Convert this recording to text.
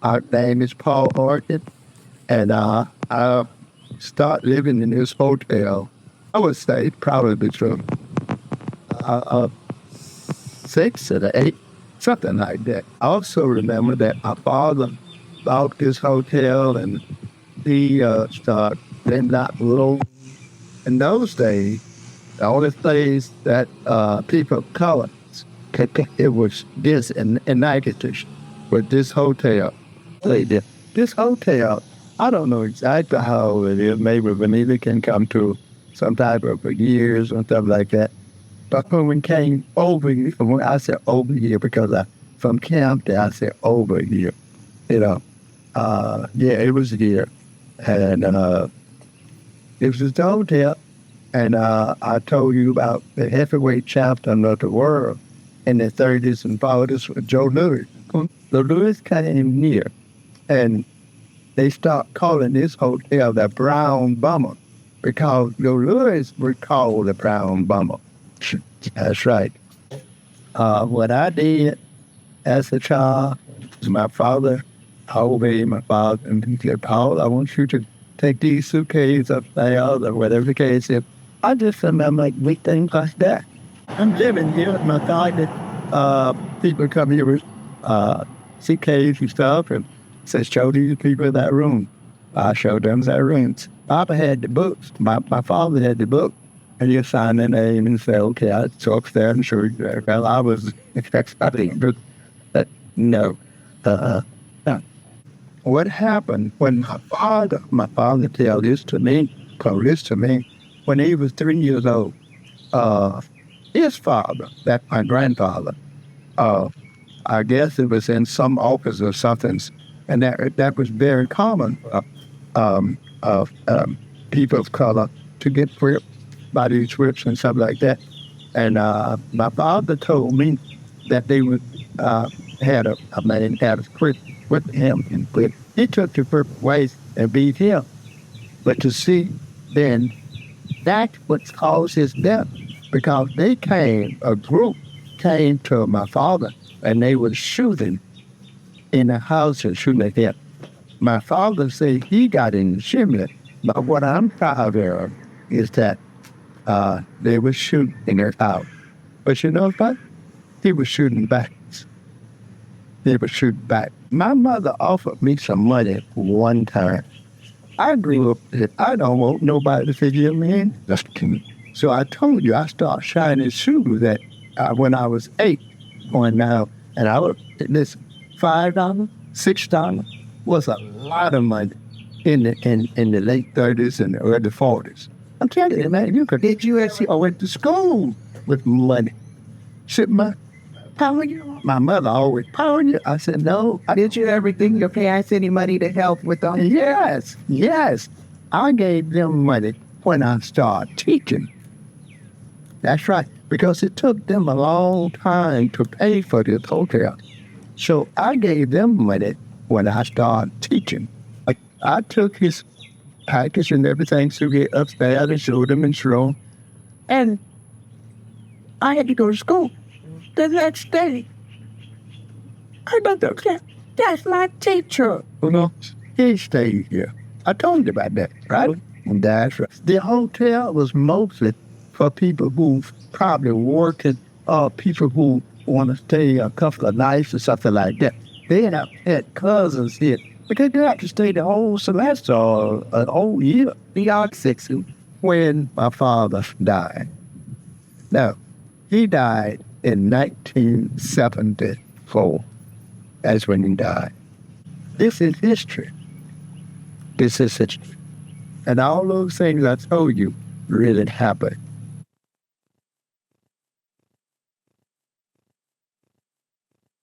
Our name is Paul Orchard, and I start living in this hotel. I would say probably from 6 or 8, something like that. I also remember that my father bought this hotel, and he started renting out rooms. In those days, the only place that people of color, it was this in Natchitoches, with this hotel. This hotel, I don't know exactly how old it is. Maybe Benita can come to some type of years or stuff like that. But when we came over here, when I said over here, because from Camden, I said over here. Yeah, it was here. And it was this hotel. And I told you about the heavyweight champion of the world in the 30s and 40s with Joe Louis. So Louis came here, and they start calling this hotel the Brown Bummer, because Joe Louis was called the Brown Bummer. That's right. What I did as a child, my father, I obeyed my father, and he said, Paul, I want you to take these suitcases up there, or whatever the case is. I just remember like big things like that. I'm living here with my father. People come here with suitcases and stuff, and says, show these people that room. I showed them that rooms. Papa had the books. My father had the book. And you sign their name and say, okay, I talk there and show you that. Well, I was expecting, but no. What happened when my father told this to me, when he was 3 years old, his father, that's my grandfather, I guess it was in some office or something, and that was very common of people of color to get whipped by these whips and stuff like that. And my father told me that they would had a man had a whip with him, and he took the whip away and beat him. But to see then, that's what caused his death, because a group came to my father, and they were shooting in the house and shooting at him. My father said he got in the chimney, but what I'm proud of is that they were shooting in their house. But you know what? He was shooting back. They were shooting back. My mother offered me some money one time. I grew up that I don't want nobody to figure me in. So I told you, I started shining shoes that when I was 8 going now, and I would, listen, $5, $6 was a lot of money in the late 30s and the early 40s. I'm telling you, man, you could get USC. I went to school with money. Should my mother always power you. I said, no. Did you ever think your parents any money to help with them? Yes. I gave them money when I started teaching. That's right, because it took them a long time to pay for this hotel. So I gave them money when I started teaching. I took his package and everything to get upstairs and showed them in his room. And I had to go to school the next day. I thought, that's my teacher. You know, he stayed here. I told you about that, right? And that's right. The hotel was mostly for people who probably working, people who want to stay a couple of nights or something like that. They had cousins here. Because they have to stay the whole semester or a whole year. Beyond 6 when my father died. Now, he died in 1974. That's when he died. This is history. This is history. And all those things I told you really happened.